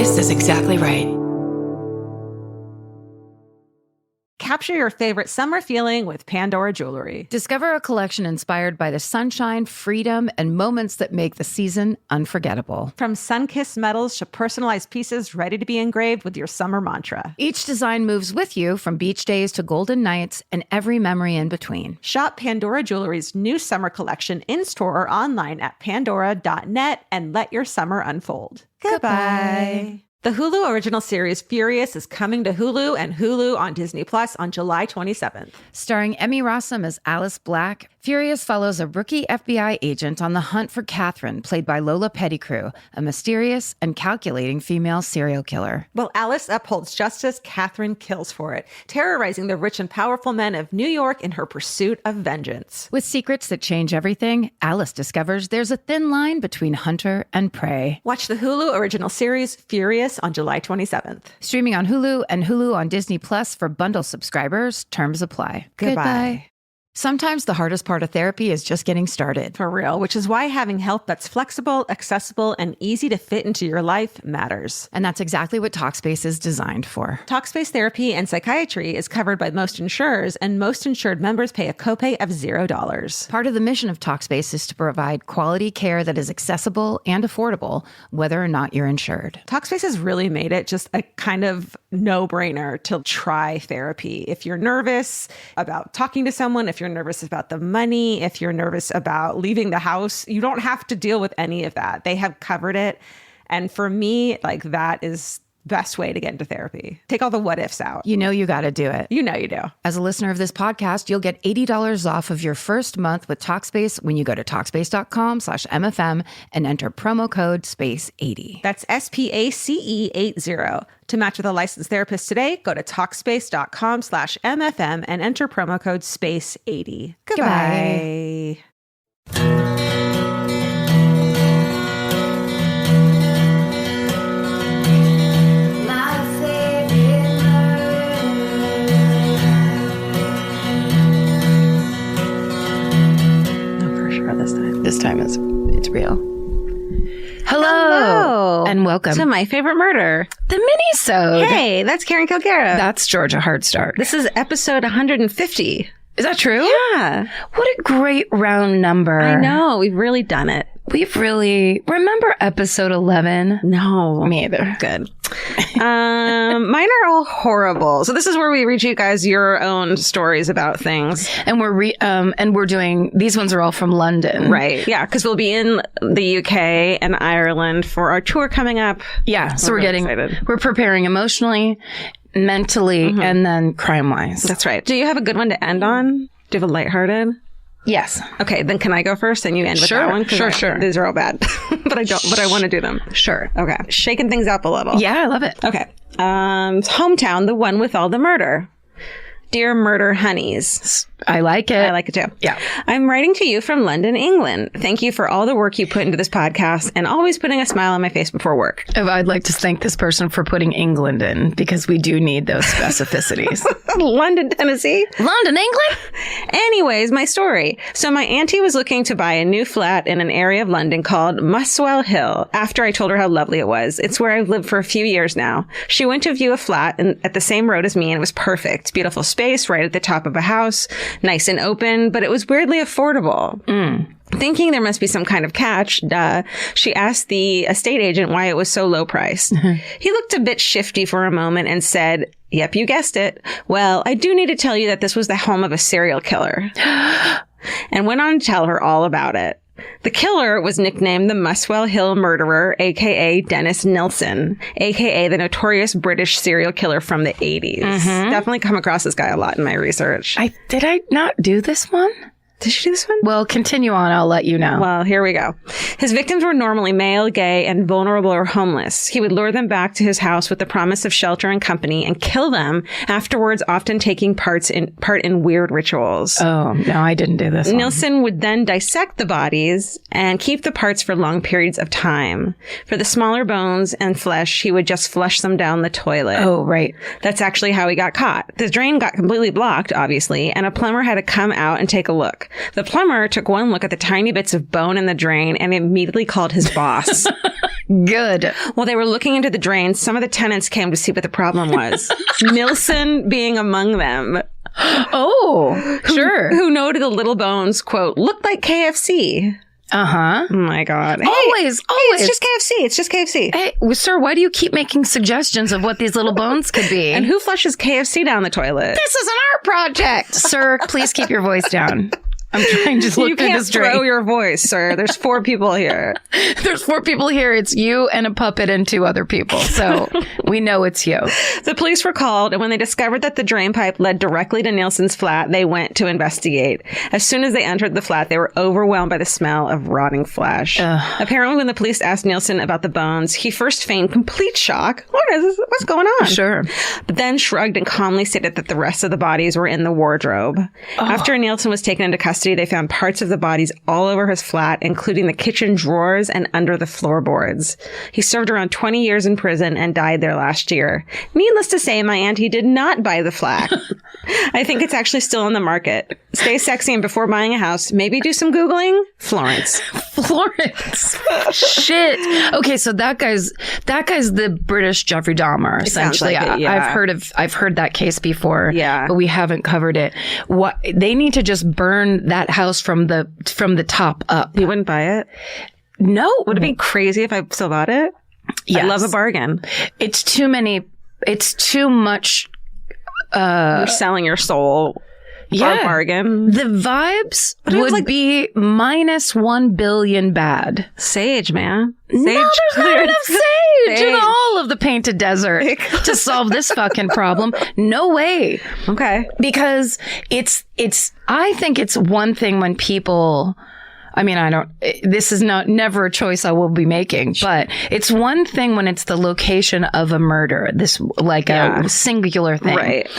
This is exactly right. Capture your favorite summer feeling with Pandora Jewelry. Discover a collection inspired by the sunshine, freedom, and moments that make the season unforgettable. From sun-kissed metals to personalized pieces ready to be engraved with your summer mantra. Each design moves with you from beach days to golden nights and every memory in between. Shop Pandora Jewelry's new summer collection in-store or online at pandora.net and let your summer unfold. Goodbye. The Hulu original series Furious is coming to Hulu and Hulu on Disney Plus on July 27th. Starring Emmy Rossum as Alice Black, Furious follows a rookie FBI agent on the hunt for Catherine, played by Lola Pettigrew, a mysterious and calculating female serial killer. While Alice upholds justice, Catherine kills for it, terrorizing the rich and powerful men of New York in her pursuit of vengeance. With secrets that change everything, Alice discovers there's a thin line between hunter and prey. Watch the Hulu original series Furious on July 27th. Streaming on Hulu and Hulu on Disney Plus for bundle subscribers. Terms apply. Goodbye. Sometimes the hardest part of therapy is just getting started. For real, which is why having help that's flexible, accessible, and easy to fit into your life matters. And that's exactly what Talkspace is designed for. Talkspace therapy and psychiatry is covered by most insurers, and most insured members pay a copay of $0. Part of the mission of Talkspace is to provide quality care that is accessible and affordable, whether or not you're insured. Talkspace has really made it just a kind of no-brainer to try therapy. If you're nervous about talking to someone, if you're nervous about the money, if you're nervous about leaving the house, you don't have to deal with any of that. They have covered it. And for me, like, that is best way to get into therapy. Take all the what ifs out. You know you got to do it. You know you do. As a listener of this podcast, you'll get $80 off of your first month with Talkspace when you go to Talkspace.com/MFM and enter promo code SPACE80. That's SPACE80. To match with a licensed therapist today, go to Talkspace.com/MFM and enter promo code SPACE80. Goodbye. This time it's real. Hello. And welcome to My Favorite Murder, the Minisode. Hey, that's Karen Kilgara. That's Georgia Hardstark. This is episode 150. Is that true? Yeah. What a great round number. I know. We've really done it. We've really... Remember episode 11? No. Me either. Good. Mine are all horrible. So this is where we read you guys your own stories about things. And we're doing... These ones are all from London. Right. Yeah, because we'll be in the UK and Ireland for our tour coming up. Yeah. So we're really getting... excited. We're preparing emotionally, mentally, and then crime-wise. That's right. Do you have a good one to end on? Do you have a lighthearted? Yes. Okay, then can I go first and you end with that one? Sure. These are all bad, but I want to do them. Sure. Okay. Shaking things up a little. Yeah, I love it. Okay. Hometown, the one with all the murder. Dear Murder Honeys. I like it. I like it too. Yeah. I'm writing to you from London, England. Thank you for all the work you put into this podcast and always putting a smile on my face before work. I'd like to thank this person for putting England in, because we do need those specificities. London, Tennessee. London, England? Anyways, my story. So my auntie was looking to buy a new flat in an area of London called Muswell Hill after I told her how lovely it was. It's where I've lived for a few years now. She went to view a flat at the same road as me, and it was perfect. Beautiful space right at the top of a house, nice and open, but it was weirdly affordable. Thinking there must be some kind of catch, she asked the estate agent why it was so low priced. He looked a bit shifty for a moment and said, "Yep, you guessed it. Well, I do need to tell you that this was the home of a serial killer." And went on to tell her all about it. The killer was nicknamed the Muswell Hill Murderer, a.k.a. Dennis Nilsen, a.k.a. the notorious British serial killer from the 80s. Definitely come across this guy a lot in my research. Did I not do this one? Did you do this one? Well, continue on. I'll let you know. Well, here we go. His victims were normally male, gay, and vulnerable or homeless. He would lure them back to his house with the promise of shelter and company and kill them afterwards, often taking part in weird rituals. Oh, no, I didn't do this one. Nilsen would then dissect the bodies and keep the parts for long periods of time. For the smaller bones and flesh, he would just flush them down the toilet. Oh, right. That's actually how he got caught. The drain got completely blocked, obviously, and a plumber had to come out and take a look. The plumber took one look at the tiny bits of bone in the drain and immediately called his boss. Good. While they were looking into the drains, some of the tenants came to see what the problem was. Nilsson being among them. Oh, sure. Who noted the little bones, quote, looked like KFC. Uh-huh. Oh my God. Hey, always. It's just KFC. It's just KFC. Hey, sir, why do you keep making suggestions of what these little bones could be? And who flushes KFC down the toilet? This is an art project. Sir, please keep your voice down. I'm trying to look through this drain. You can't throw your voice, sir. There's 4 people here. There's 4 people here. It's you and a puppet and 2 other people. So we know it's you. The police were called, and when they discovered that the drain pipe led directly to Nilsson's flat, they went to investigate. As soon as they entered the flat, they were overwhelmed by the smell of rotting flesh. Apparently, when the police asked Nilsson about the bones, he first feigned complete shock. What is this? What's going on? Sure. But then shrugged and calmly stated that the rest of the bodies were in the wardrobe. After Nilsson was taken into custody, they found parts of the bodies all over his flat, including the kitchen drawers and under the floorboards. He served around 20 years in prison and died there last year. Needless to say, my auntie did not buy the flat. I think it's actually still on the market. Stay sexy, and before buying a house, maybe do some Googling. Florence. Shit. Okay, so that guy's the British Jeffrey Dahmer, essentially. Like it, yeah. I've heard that case before. Yeah. But we haven't covered it. What they need to just burn that house from the top up. You wouldn't buy it? No. Would it be crazy if I still bought it? Yes. I love a bargain. It's too much. You're selling your soul. Yeah. Bargain. The vibes would be minus 1 billion bad. Sage, man. No, there's not enough sage in all of the painted desert to solve this fucking problem. No way. Okay. Because I think it's one thing when people, I mean, this is never a choice I will be making, but it's one thing when it's the location of a murder, a singular thing. Right.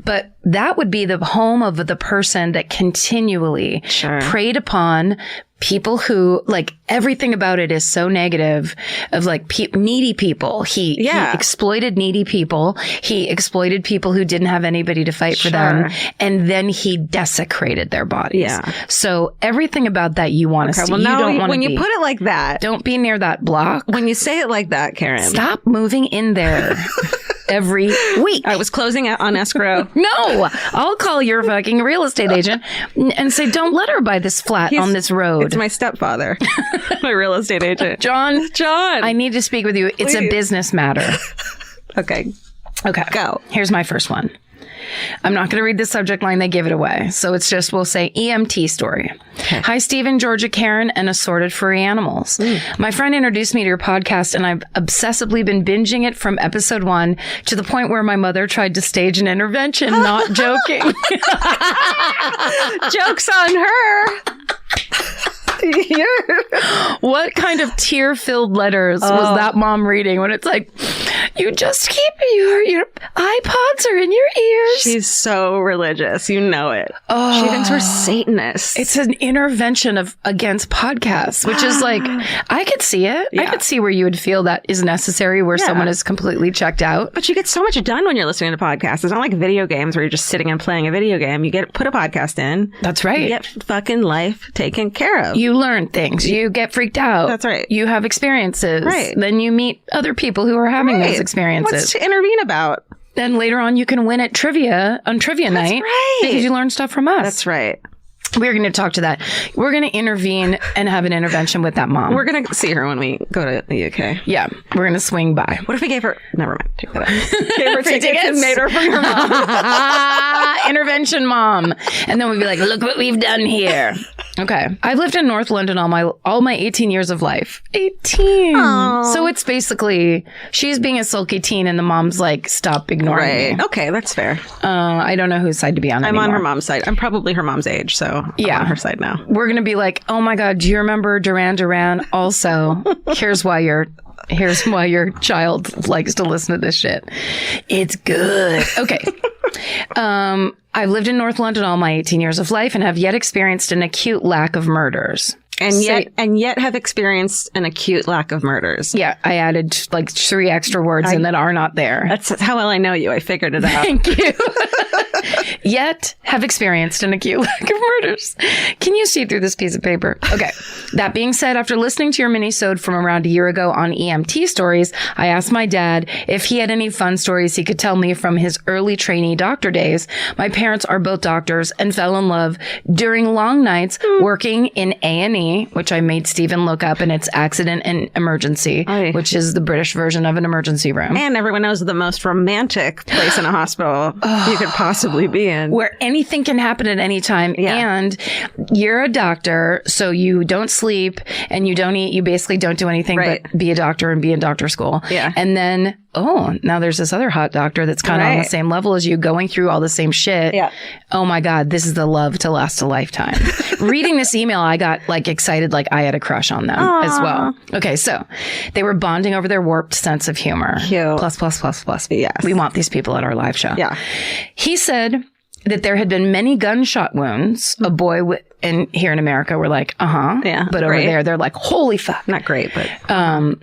But that would be the home of the person that continually preyed upon people who, like, everything about it is so negative of like needy people. He exploited needy people. He exploited people who didn't have anybody to fight for them. And then he desecrated their bodies. Yeah. So everything about that you want to see. Well, you don't want to when you put it like that. Don't be near that block. When you say it like that, Karen. Stop moving in there. Every week. I was closing out on escrow. No, I'll call your fucking real estate agent and say, don't let her buy this flat on this road. It's my stepfather, my real estate agent. John, I need to speak with you. It's a business matter. Okay. Go. Here's my first one. I'm not going to read the subject line. They give it away. So it's just, we'll say EMT story. Okay. Hi, Stephen, Georgia, Karen, and assorted furry animals. My friend introduced me to your podcast, and I've obsessively been binging it from episode 1 to the point where my mother tried to stage an intervention. Not joking. Joke's on her. What kind of tear-filled letters was that mom reading when it's like, you just keep your iPods are in your ears? She's so religious. You know it. She thinks we're Satanists. It's an intervention against podcasts, which is like, I could see it. Yeah. I could see where you would feel that is necessary, where someone is completely checked out. But you get so much done when you're listening to podcasts. It's not like video games where you're just sitting and playing a video game. You put a podcast in. That's right. You get fucking life taken care of. You learn things. You get freaked out. That's right. You have experiences. Right. Then you meet other people who are having those experiences. What's to intervene about? Then later on, you can win at trivia on trivia night. Right. Because you learn stuff from us. That's right. We're going to talk to that. We're going to intervene and have an intervention with that mom. We're going to see her when we go to the UK. Yeah. We're going to swing by. What if we gave her... Never mind. Take that out. Gave her tickets and made her from her mom. Intervention mom. And then we'd be like, look what we've done here. Okay. I've lived in North London all my 18 years of life. 18. Aww. So it's basically, she's being a sulky teen and the mom's like, stop ignoring me. Okay, that's fair. I don't know whose side to be on anymore. I'm on her mom's side. I'm probably her mom's age, so I'm on her side now. We're going to be like, oh my God, do you remember Duran Duran? Also, here's why your child likes to listen to this shit. It's good. Okay. I've lived in North London all my 18 years of life and have yet experienced an acute lack of murders. And yet have experienced an acute lack of murders. Yeah, I added like 3 extra words in that are not there. That's how well I know you. I figured it out. Thank you. yet have experienced an acute lack of murders. Can you see through this piece of paper? Okay. That being said, after listening to your minisode from around a year ago on EMT stories, I asked my dad if he had any fun stories he could tell me from his early trainee doctor days. My parents are both doctors and fell in love during long nights working in A&E, which I made Stephen look up, and it's accident and emergency, which is the British version of an emergency room. And everyone knows the most romantic place in a hospital you could possibly be in. Where anything can happen at any time. Yeah. And you're a doctor, so you don't sleep and you don't eat. You basically don't do anything but be a doctor and be in doctor school. Yeah. And then, now there's this other hot doctor that's kind of on the same level as you, going through all the same shit. Yeah. Oh my God, this is the love to last a lifetime. Reading this email, I got excited, like I had a crush on them as well. Okay, so they were bonding over their warped sense of humor. Cute. Plus. Yes. We want these people at our live show. Yeah. He said that there had been many gunshot wounds. A boy and here in America, we're like, Yeah. But over there, they're like, holy fuck. Not great, but.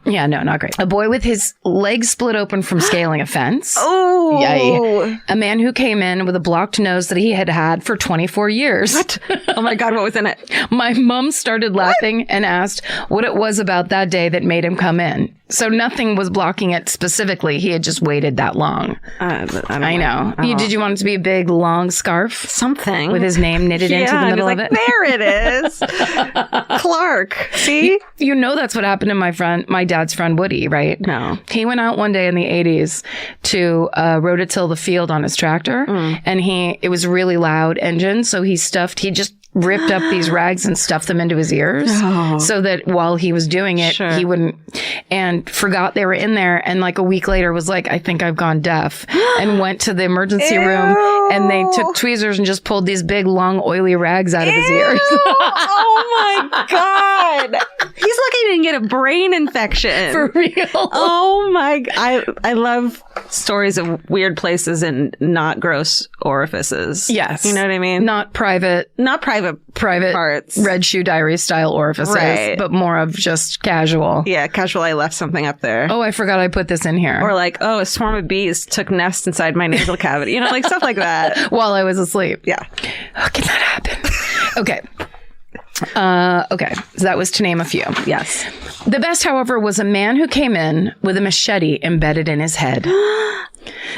Yeah, no, not great. A boy with his legs split open from scaling a fence. Oh. Yay. A man who came in with a blocked nose that he had for 24 years. What? Oh my God, what was in it? My mom started laughing and asked what it was about that day that made him come in. So nothing was blocking it specifically. He had just waited that long. I know. Did you want it to be a big, long scarf? Something. With his name knitted into the middle of it? There it is. Clark. See? You know that's what happened to my dad's friend Woody, right? No. He went out one day in the 80s to rototill the field on his tractor, and it was really loud engine, so he just ripped up these rags and stuffed them into his ears so that while he was doing it, he wouldn't, and forgot they were in there. And like a week later was like, I think I've gone deaf, and went to the emergency room, and they took tweezers and just pulled these big, long, oily rags out of his ears. Oh my God. He's lucky to get a brain infection. For real. Oh my God. I love stories of weird places and not gross orifices. Yes. You know what I mean? Not private parts. Red Shoe Diary style orifices, but more of just casual. Yeah, casual. I left something up there. Oh, I forgot I put this in here. Or like, a swarm of bees took nest inside my nasal cavity. Like stuff like that. While I was asleep. Yeah. How can that happen? Okay. So that was to name a few. Yes. The best, however, was a man who came in with a machete embedded in his head.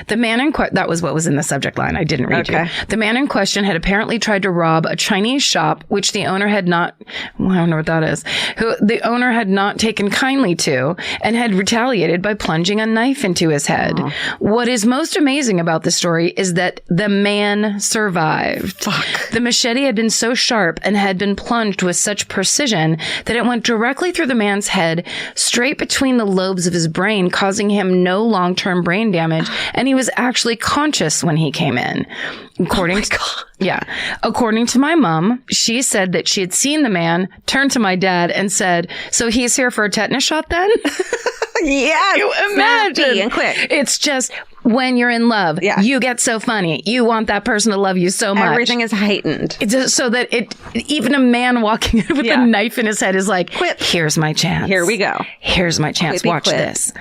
The man in question, that was what was in the subject line. I didn't read you. The man in question had apparently tried to rob a Chinese shop, which the owner had not, I don't know what that is, who the owner had not taken kindly to, and had retaliated by plunging a knife into his head. What is most amazing about the story is that the man survived. Fuck. The machete had been so sharp and had been plunged with such precision that it went directly through the man's head, straight between the lobes of his brain, causing him no long-term brain damage. And he was actually conscious when he came in. According to my mom, she said that she had seen the man, turned to my dad and said, "So he's here for a tetanus shot then?" Yeah. You imagine. And quick. It's just when you're in love, you get so funny. You want that person to love you so much. Everything is heightened. It's so that even a man walking in with a knife in his head is like, here's my chance. Here we go. Here's my chance. Watch this.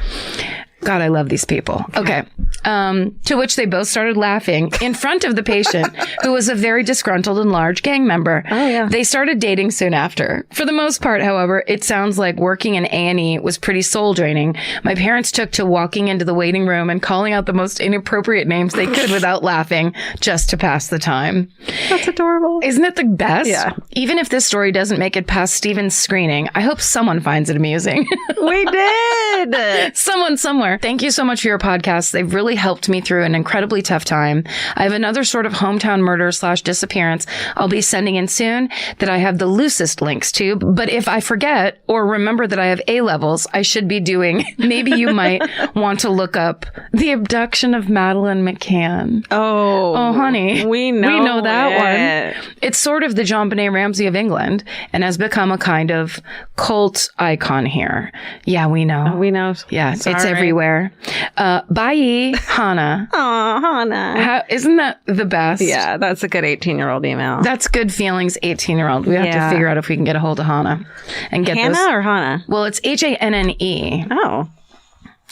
God, I love these people. Okay. To which they both started laughing in front of the patient, who was a very disgruntled and large gang member. Oh, yeah. They started dating soon after. For the most part, however, it sounds like working in A&E was pretty soul draining. My parents took to walking into the waiting room and calling out the most inappropriate names they could without laughing, just to pass the time. That's adorable. Isn't it the best? Yeah. Even if this story doesn't make it past Steven's screening, I hope someone finds it amusing. We did. Someone somewhere. Thank you so much for your podcasts. They've really helped me through an incredibly tough time. I have another sort of hometown murder / disappearance I'll be sending in soon that I have the loosest links to. But if I forget or remember that I have A-levels, I should be doing. Maybe you might want to look up The Abduction of Madeleine McCann. Oh, honey. We know that one. It's sort of the JonBenet Ramsey of England and has become a kind of cult icon here. Yeah, we know. We know. Yeah, it's everywhere. Bye, Hannah. Aw, Hannah. Isn't that the best? Yeah, that's a good 18-year-old email. That's good feelings, 18-year-old. We have to figure out if we can get a hold of Hannah and get Hannah this. or Hannah? Well, it's Hanne. Oh.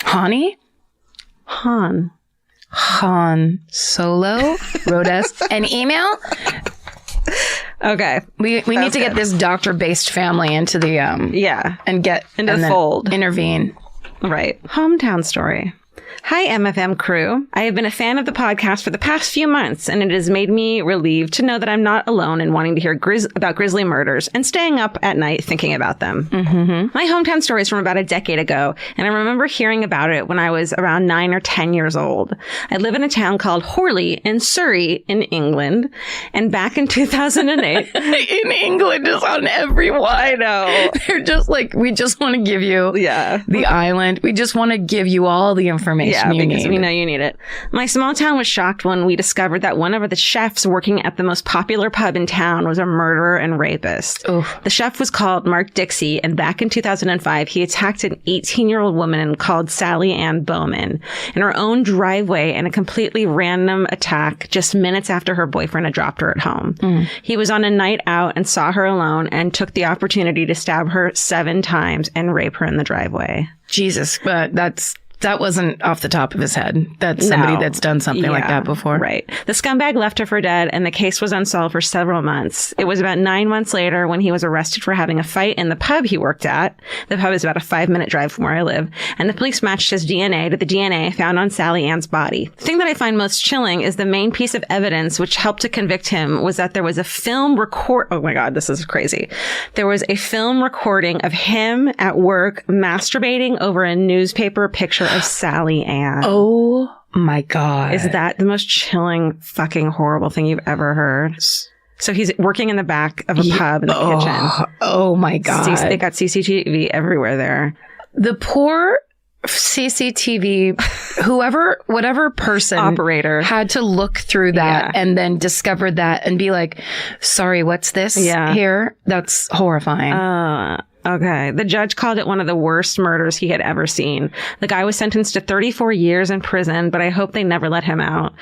Hani? Han. Han Solo wrote us an email. Okay. We need to get this doctor-based family into the and get into the fold. Intervene. Right. Hometown story. Hi, MFM crew. I have been a fan of the podcast for the past few months, and it has made me relieved to know that I'm not alone in wanting to hear about grisly murders and staying up at night thinking about them. Mm-hmm. My hometown story is from about a decade ago, and I remember hearing about it when I was around 9 or 10 years old. I live in a town called Horley in Surrey in England, and back in 2008... in England is on everyone. I know. They're just like, we just want to give you the island. We just want to give you all the information. Yeah, because we know you need it. My small town was shocked when we discovered that one of the chefs working at the most popular pub in town was a murderer and rapist. Oof. The chef was called Mark Dixie, and back in 2005, he attacked an 18-year-old woman called Sally Ann Bowman in her own driveway in a completely random attack just minutes after her boyfriend had dropped her at home. He was on a night out and saw her alone and took the opportunity to stab her 7 times and rape her in the driveway. Jesus, but that wasn't off the top of his head. That's somebody that's done something like that before. Right. The scumbag left her for dead, and the case was unsolved for several months. It was about 9 months later when he was arrested for having a fight in the pub he worked at. The pub is about a 5-minute drive from where I live. And the police matched his DNA to the DNA found on Sally Ann's body. The thing that I find most chilling is the main piece of evidence which helped to convict him was that there was a film oh my God, this is crazy. There was a film recording of him at work masturbating over a newspaper picture of Sally Ann. Oh my God. Is that the most chilling, fucking horrible thing you've ever heard? So he's working in the back of a pub in the kitchen. Oh my God. They got CCTV everywhere there. The poor CCTV, whatever person, operator, had to look through that and then discovered that and be like, sorry, what's this here? That's horrifying. Okay. The judge called it one of the worst murders he had ever seen. The guy was sentenced to 34 years in prison, but I hope they never let him out.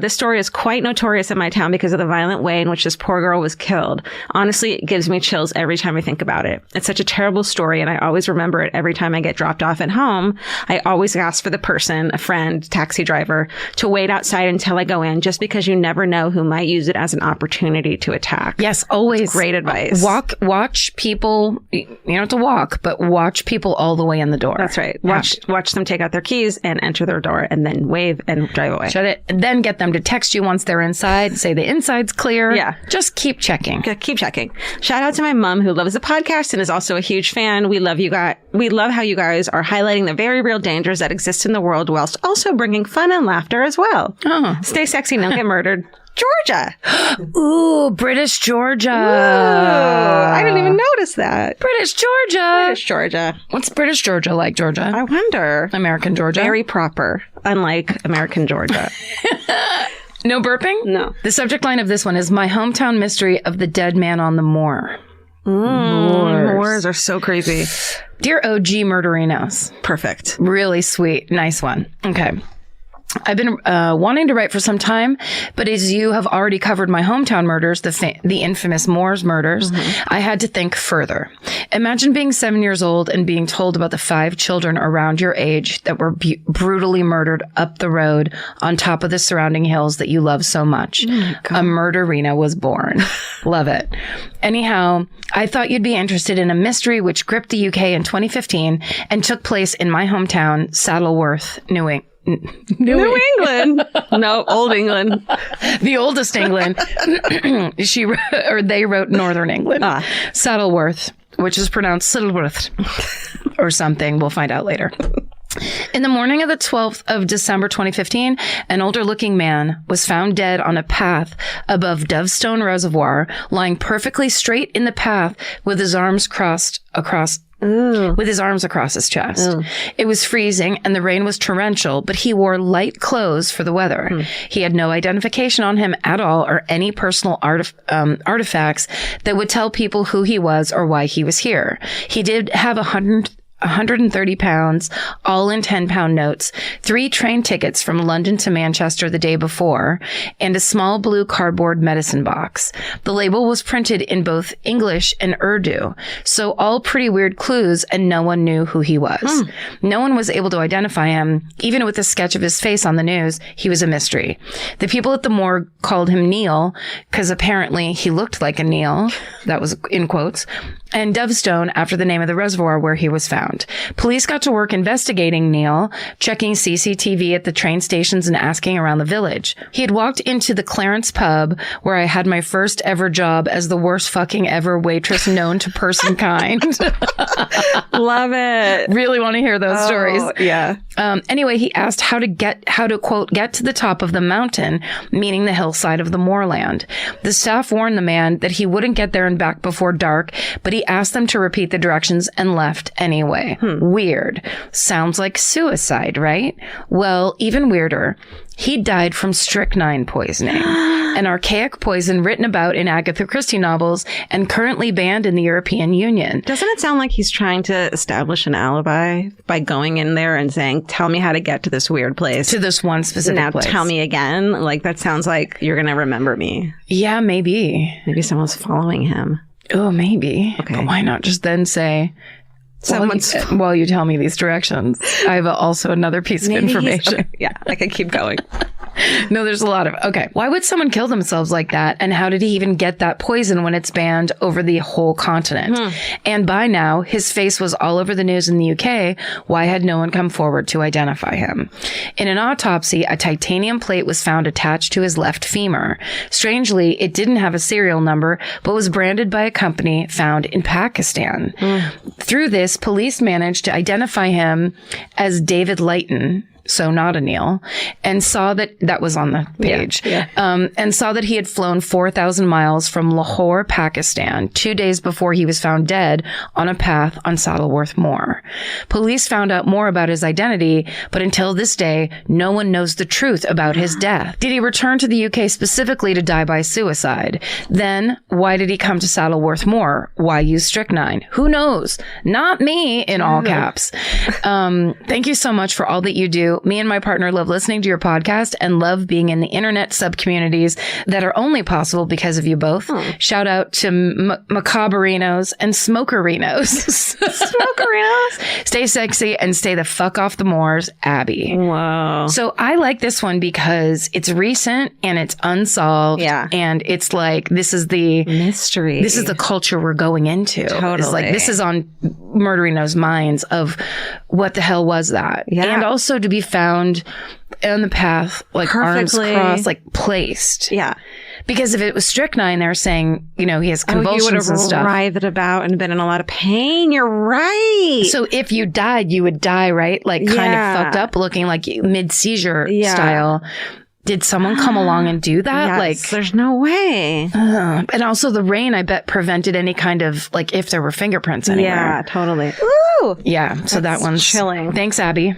This story is quite notorious in my town because of the violent way in which this poor girl was killed. Honestly, it gives me chills every time I think about it. It's such a terrible story, and I always remember it every time I get dropped off at home. I always ask for the person, a friend, taxi driver, to wait outside until I go in, just because you never know who might use it as an opportunity to attack. Yes, always. That's great advice. Watch people. You don't have to walk, but watch people all the way in the door. That's right. Watch them take out their keys and enter their door and then wave and drive away. Shut it. And then get them to text you once they're inside, say the inside's clear. Yeah. Just keep checking. Keep checking. Shout out to my mom who loves the podcast and is also a huge fan. We love you guys. We love how you guys are highlighting the very real dangers that exist in the world whilst also bringing fun and laughter as well. Oh. Stay sexy, don't get murdered. Georgia. Ooh, British Georgia. Whoa, I didn't even notice that. British Georgia. British Georgia. What's British Georgia like, Georgia? I wonder. American Georgia? Very proper, unlike American Georgia. No burping? No. The subject line of this one is My Hometown Mystery of the Dead Man on the Moor. Moors are so crazy. Dear OG Murderinos. Perfect. Really sweet. Nice one. Okay. I've been wanting to write for some time, but as you have already covered my hometown murders, the infamous Moors murders, I had to think further. Imagine being 7 years old and being told about the 5 children around your age that were brutally murdered up the road on top of the surrounding hills that you love so much. A murderina was born. Love it. Anyhow, I thought you'd be interested in a mystery which gripped the UK in 2015 and took place in my hometown, Saddleworth, New England. No, Old England. The oldest England. They wrote Northern England. Saddleworth, which is pronounced Saddleworth or something. We'll find out later. In the morning of the 12th of December 2015, an older-looking man was found dead on a path above Dovestone Reservoir, lying perfectly straight in the path with his arms across his chest. Ooh. It was freezing and the rain was torrential, but he wore light clothes for the weather. He had no identification on him at all or any personal artifacts that would tell people who he was or why he was here. He did have a 130 pounds, all in 10-pound notes, 3 train tickets from London to Manchester the day before, and a small blue cardboard medicine box. The label was printed in both English and Urdu, so all pretty weird clues, and no one knew who he was. No one was able to identify him. Even with a sketch of his face on the news, he was a mystery. The people at the morgue called him Neil, because apparently he looked like a Neil. That was in quotes. And Dovestone after the name of the reservoir where he was found. Police got to work investigating Neil, checking CCTV at the train stations and asking around the village. He had walked into the Clarence pub where I had my first ever job as the worst fucking ever waitress known to person kind. Love it. Really want to hear those stories. Yeah. Anyway, he asked how to quote, get to the top of the mountain, meaning the hillside of the moorland. The staff warned the man that he wouldn't get there and back before dark, but he asked them to repeat the directions and left anyway. Weird. Sounds like suicide, right? Well, even weirder. He died from strychnine poisoning, an archaic poison written about in Agatha Christie novels and currently banned in the European Union. Doesn't it sound like he's trying to establish an alibi by going in there and saying, tell me how to get to this weird place? To this one specific place. Now tell me again. Like, that sounds like you're going to remember me. Yeah, maybe. Maybe someone's following him. Oh, maybe. Okay. But why not just then say, while you tell me these directions, I have also another piece of information. Okay. Yeah, I could keep going. No, there's a lot of, okay. Why would someone kill themselves like that? And how did he even get that poison when it's banned over the whole continent? And by now, his face was all over the news in the UK. Why had no one come forward to identify him? In an autopsy, a titanium plate was found attached to his left femur. Strangely, it didn't have a serial number, but was branded by a company found in Pakistan. Through this, police managed to identify him as David Leighton, so not a Neil, and saw that was on the page, and saw that he had flown 4,000 miles from Lahore, Pakistan, 2 days before he was found dead on a path on Saddleworth Moor. Police found out more about his identity, but until this day, no one knows the truth about his death. Did he return to the UK specifically to die by suicide? Then, why did he come to Saddleworth Moor? Why use strychnine? Who knows? Not me, in all caps. Thank you so much for all that you do. Me and my partner love listening to your podcast and love being in the internet sub-communities that are only possible because of you both. Shout out to Macabarinos and Smokerinos. Smokerinos. Stay sexy and stay the fuck off the moors, Abby. Wow. So I like this one because it's recent and it's unsolved. Yeah. And it's like, this is the mystery. This is the culture we're going into. Totally. It's like, this is on Murderino's minds of what the hell was that? Yeah. And also to be found on the path, like perfectly. Arms crossed, like placed. Yeah. Because if it was strychnine, they're saying, he has convulsions and stuff. You would have writhed about and been in a lot of pain. You're right. So if you died, you would die, right? Like kind of fucked up looking, like mid-seizure style. Did someone come along and do that? Yes, like, there's no way. And also the rain, I bet, prevented any kind of, like, if there were fingerprints anywhere. Yeah, totally. Ooh, yeah, so that one's chilling. Thanks, Abby.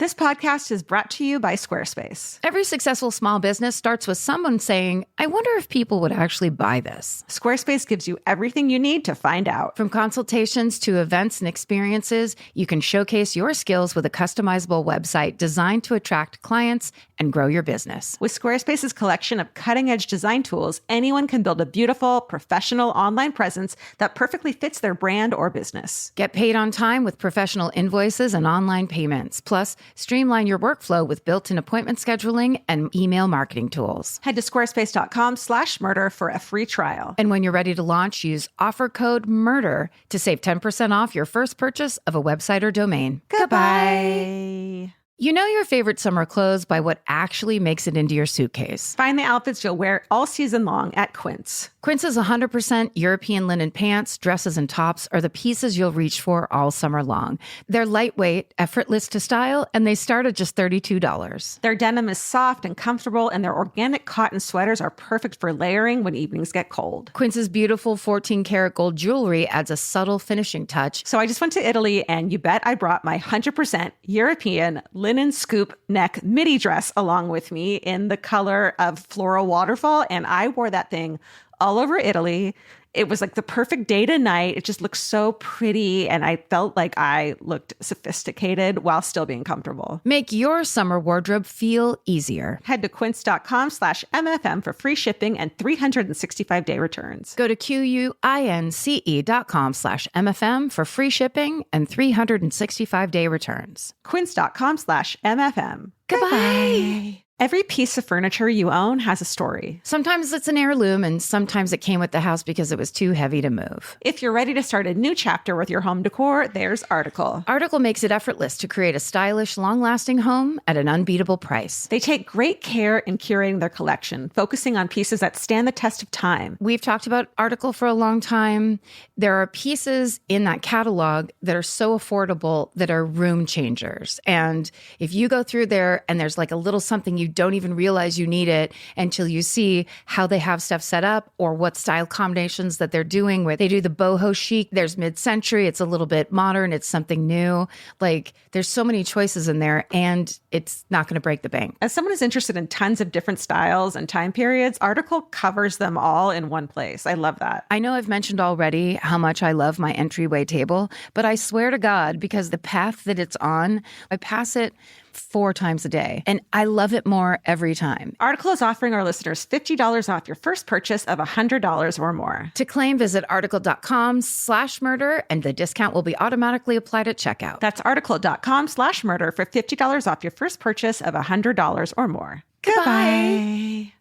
This podcast is brought to you by Squarespace. Every successful small business starts with someone saying, I wonder if people would actually buy this. Squarespace gives you everything you need to find out. From consultations to events and experiences, you can showcase your skills with a customizable website designed to attract clients and grow your business. With Squarespace's collection of cutting-edge design tools, anyone can build a beautiful, professional online presence that perfectly fits their brand or business. Get paid on time with professional invoices and online payments. Plus, streamline your workflow with built-in appointment scheduling and email marketing tools. Head to squarespace.com/murder for a free trial. And when you're ready to launch, use offer code MURDER to save 10% off your first purchase of a website or domain. Goodbye. You know your favorite summer clothes by what actually makes it into your suitcase. Find the outfits you'll wear all season long at Quince. Quince's 100% European linen pants, dresses, and tops are the pieces you'll reach for all summer long. They're lightweight, effortless to style, and they start at just $32. Their denim is soft and comfortable, and their organic cotton sweaters are perfect for layering when evenings get cold. Quince's beautiful 14-karat gold jewelry adds a subtle finishing touch. So I just went to Italy, and you bet I brought my 100% European linen scoop neck midi dress along with me in the color of floral waterfall, and I wore that thing all over Italy. It was like the perfect day to night. It just looked so pretty. And I felt like I looked sophisticated while still being comfortable. Make your summer wardrobe feel easier. Head to quince.com/MFM for free shipping and 365-day returns. Go to QUINCE.com/MFM for free shipping and 365-day returns. Quince.com/MFM. Goodbye. Every piece of furniture you own has a story. Sometimes it's an heirloom, and sometimes it came with the house because it was too heavy to move. If you're ready to start a new chapter with your home decor, there's Article. Article makes it effortless to create a stylish, long-lasting home at an unbeatable price. They take great care in curating their collection, focusing on pieces that stand the test of time. We've talked about Article for a long time. There are pieces in that catalog that are so affordable that are room changers. And if you go through there and there's like a little something you don't even realize you need it until you see how they have stuff set up or what style combinations that they're doing, where they do the boho chic, there's mid-century, it's a little bit modern, it's something new. Like there's so many choices in there and it's not going to break the bank. As someone who's interested in tons of different styles and time periods, Article covers them all in one place. I love that. I know I've mentioned already how much I love my entryway table, but I swear to God, because the path that it's on, I pass it 4 times a day, and I love it more every time. Article is offering our listeners $50 off your first purchase of $100 or more. To claim, visit article.com/murder, and the discount will be automatically applied at checkout. That's article.com/murder for $50 off your first purchase of $100 or more. Goodbye.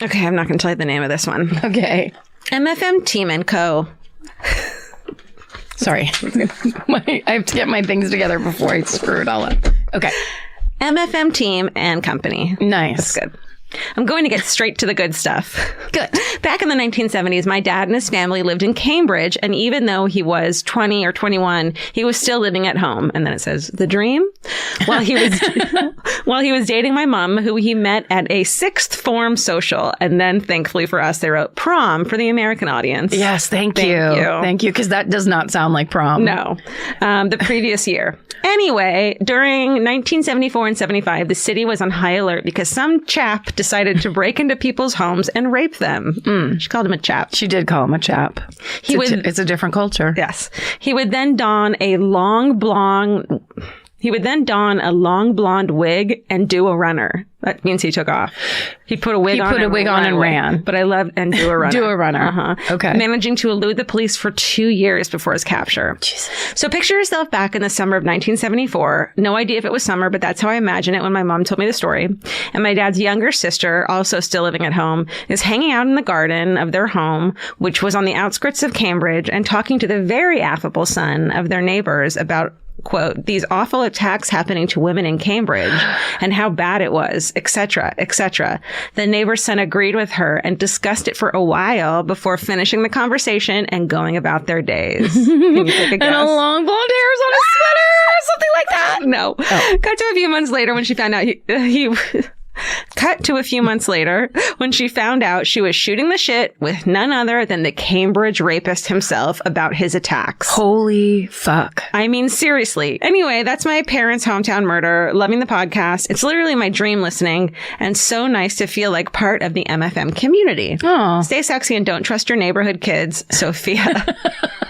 Okay, I'm not going to tell you the name of this one. Okay. MFM Team & Co. Sorry. I have to get my things together before I screw it all up. Okay. MFM Team & Company. Nice. That's good. I'm going to get straight to the good stuff. Good. Back in the 1970s, my dad and his family lived in Cambridge, and even though he was 20 or 21, he was still living at home. And then it says, the dream? While he was dating my mom, who he met at a 6th form social. And then, thankfully for us, they wrote prom for the American audience. Yes, thank you. Thank you, because that does not sound like prom. No. The previous year. Anyway, during 1974 and 75, the city was on high alert because some chap decided to break into people's homes and rape them. She called him a chap. She did call him a chap. It's a different culture. Yes. He would then don a long blonde wig and do a runner. That means he took off. He put a wig on and ran. But I loved and do a runner. Do a runner. Okay. Managing to elude the police for 2 years before his capture. Jesus. So picture yourself back in the summer of 1974. No idea if it was summer, but that's how I imagine it when my mom told me the story. And my dad's younger sister, also still living at home, is hanging out in the garden of their home, which was on the outskirts of Cambridge, and talking to the very affable son of their neighbors about, quote, these awful attacks happening to women in Cambridge and how bad it was, etc., etc. The neighbor's son agreed with her and discussed it for a while before finishing the conversation and going about their days. Can you take a guess? And a long blonde hair is on his sweater or something like that. No. Oh. Cut to a few months later when she found out Cut to a few months later when she found out she was shooting the shit with none other than the Cambridge rapist himself about his attacks. Holy fuck. I mean, seriously. Anyway, that's my parents' hometown murder. Loving the podcast. It's literally my dream listening, and so nice to feel like part of the MFM community. Oh. Stay sexy and don't trust your neighborhood kids. Sophia.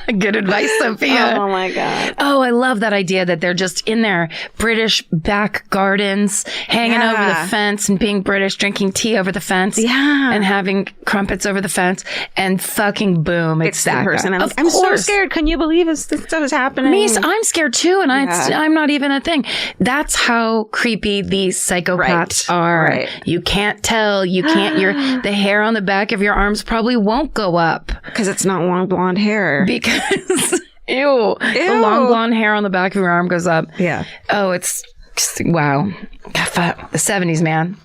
Good advice, Sophia. Oh my God. Oh, I love that idea that they're just in their British back gardens, hanging over the fence and being British, drinking tea over the fence. Yeah. And having crumpets over the fence, and fucking boom, it's that person. guy. I'm so scared. Can you believe this stuff is happening? Me, I'm scared too, and I'm not even a thing. That's how creepy these psychopaths are. Right. You can't tell. You can't. The hair on the back of your arms probably won't go up because it's not long blonde hair. Because ew, the long blonde hair on the back of your arm goes up. Yeah. Oh, it's wow. The 70s, man.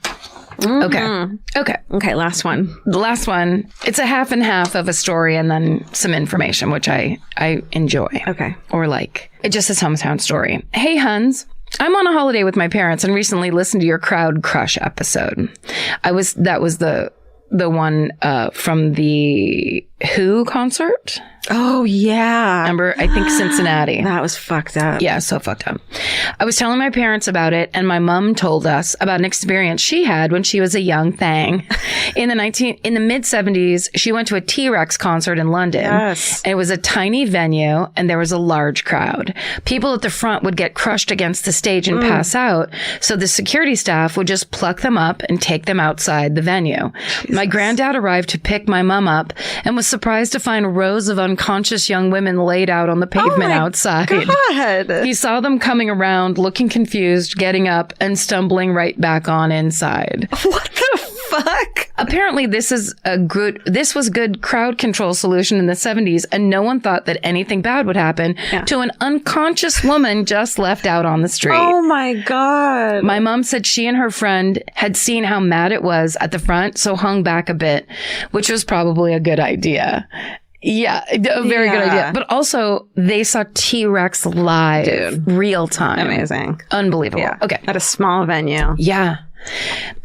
Okay. Okay. Last one. The last one. It's a half and half of a story and then some information, which I enjoy. Okay. Or like. It just says hometown story. Hey, Huns. I'm on a holiday with my parents and recently listened to your Crowd Crush episode. That was the one from the Who concert. Oh, yeah. Remember, I think Cincinnati. That was fucked up. Yeah, so fucked up. I was telling my parents about it, and my mom told us about an experience she had when she was a young thing. In the mid 70s, she went to a T-Rex concert in London. Yes. And it was a tiny venue, and there was a large crowd. People at the front would get crushed against the stage and pass out, so the security staff would just pluck them up and take them outside the venue. Jesus. My granddad arrived to pick my mom up and was surprised to find rows of unconscious young women laid out on the pavement outside. God. He saw them coming around, looking confused, getting up, and stumbling right back on inside. What the fuck? Apparently, this was good crowd control solution in the 70s, and no one thought that anything bad would happen to an unconscious woman just left out on the street. Oh my God. My mom said she and her friend had seen how mad it was at the front, so hung back a bit, which was probably a good idea. Yeah, a very good idea. But also, they saw T-Rex live. Dude. Real time. Amazing. Unbelievable. Yeah. Okay. At a small venue. Yeah.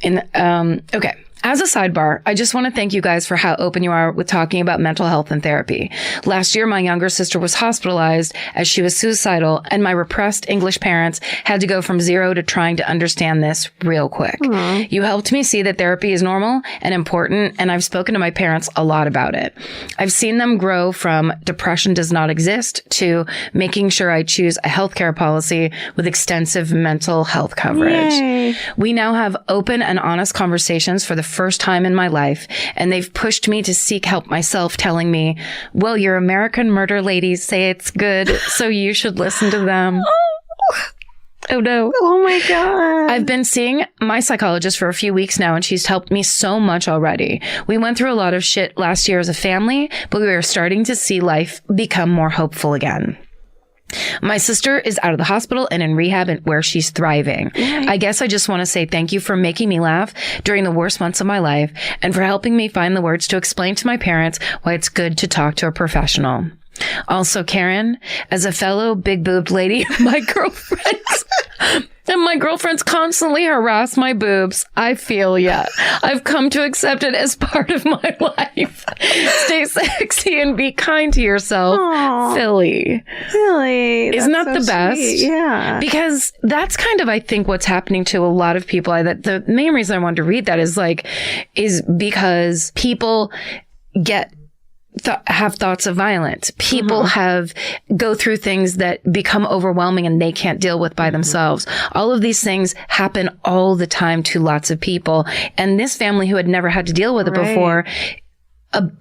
Okay. As a sidebar, I just want to thank you guys for how open you are with talking about mental health and therapy. Last year, my younger sister was hospitalized as she was suicidal, and my repressed English parents had to go from zero to trying to understand this real quick. Aww. You helped me see that therapy is normal and important, and I've spoken to my parents a lot about it. I've seen them grow from depression does not exist to making sure I choose a healthcare policy with extensive mental health coverage. Yay. We now have open and honest conversations for the first time in my life, and they've pushed me to seek help myself, telling me, well, your American murder ladies say it's good, so you should listen to them. Oh no. Oh my God. I've been seeing my psychologist for a few weeks now, and she's helped me so much already. We went through a lot of shit last year as a family, but we are starting to see life become more hopeful again. My sister is out of the hospital and in rehab, and where she's thriving. Yay. I guess I just want to say thank you for making me laugh during the worst months of my life and for helping me find the words to explain to my parents why it's good to talk to a professional. Also, Karen, as a fellow big-boobed lady, my girlfriends constantly harass my boobs. I feel ya. I've come to accept it as part of my life. Stay sexy and be kind to yourself. Aww. Philly. Isn't that so the best? Sweet. Yeah. Because that's kind of, I think, what's happening to a lot of people. The main reason I wanted to read that is because people have thoughts of violence. People go through things that become overwhelming and they can't deal with by themselves. All of these things happen all the time to lots of people. And this family, who had never had to deal with it before,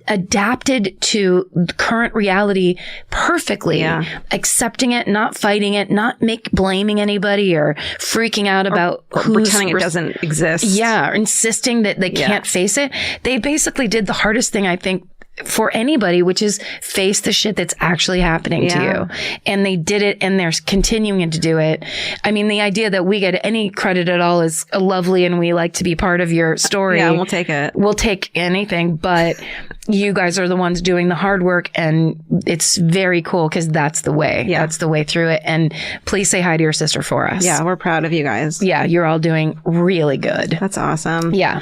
adapted to the current reality perfectly, accepting it, not fighting it, not blaming anybody or freaking out about who's pretending it doesn't exist. Yeah, or insisting that they can't face it. They basically did the hardest thing, I think, for anybody, which is face the shit that's actually happening to you. And they did it, and they're continuing to do it. I mean, the idea that we get any credit at all is lovely, and we like to be part of your story. Yeah, we'll take it. We'll take anything, but you guys are the ones doing the hard work, and it's very cool because that's the way. Yeah. That's the way through it. And please say hi to your sister for us. Yeah, we're proud of you guys. Yeah, you're all doing really good. That's awesome. Yeah.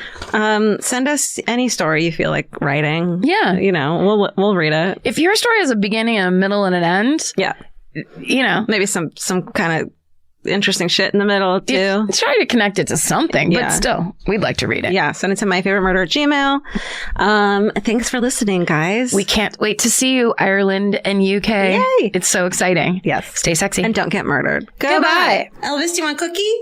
Send us any story you feel like writing. Yeah. You know, we'll read it. If your story has a beginning, a middle, and an end, you know, maybe some kind of interesting shit in the middle too. Try to connect it to something, but still, we'd like to read it. Yeah, send it to myfavouritemurder@gmail. Thanks for listening, guys. We can't wait to see you, Ireland and UK. Yay! It's so exciting. Yes. Stay sexy. And don't get murdered. Goodbye. Elvis, do you want a cookie?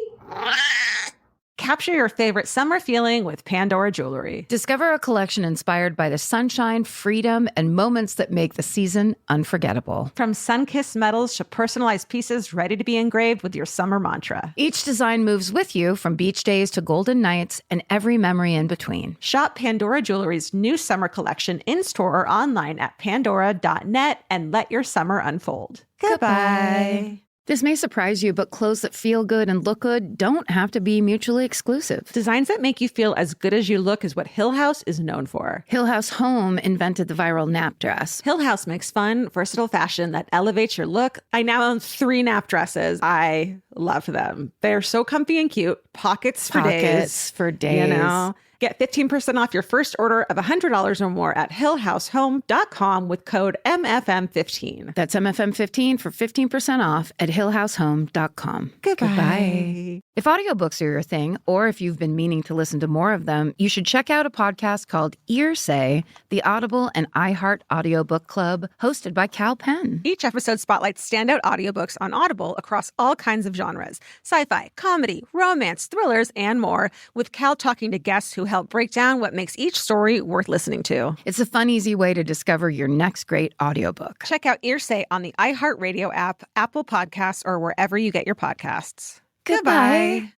Capture your favorite summer feeling with Pandora Jewelry. Discover a collection inspired by the sunshine, freedom, and moments that make the season unforgettable. From sun-kissed metals to personalized pieces ready to be engraved with your summer mantra. Each design moves with you, from beach days to golden nights and every memory in between. Shop Pandora Jewelry's new summer collection in-store or online at pandora.net and let your summer unfold. Goodbye. This may surprise you, but clothes that feel good and look good don't have to be mutually exclusive. Designs that make you feel as good as you look is what Hill House is known for. Hill House Home invented the viral nap dress. Hill House makes fun, versatile fashion that elevates your look. I now own 3 nap dresses. I love them. They're so comfy and cute. Pockets for days. You know? Get 15% off your first order of $100 or more at hillhousehome.com with code MFM15. That's MFM15 for 15% off at hillhousehome.com. Goodbye. If audiobooks are your thing, or if you've been meaning to listen to more of them, you should check out a podcast called Ear Say, the Audible and iHeart Audiobook Club, hosted by Cal Penn. Each episode spotlights standout audiobooks on Audible across all kinds of genres: sci-fi, comedy, romance, thrillers, and more, with Cal talking to guests who help break down what makes each story worth listening to. It's a fun, easy way to discover your next great audiobook. Check out Ear Say on the iHeartRadio app, Apple Podcasts, or wherever you get your podcasts. Goodbye.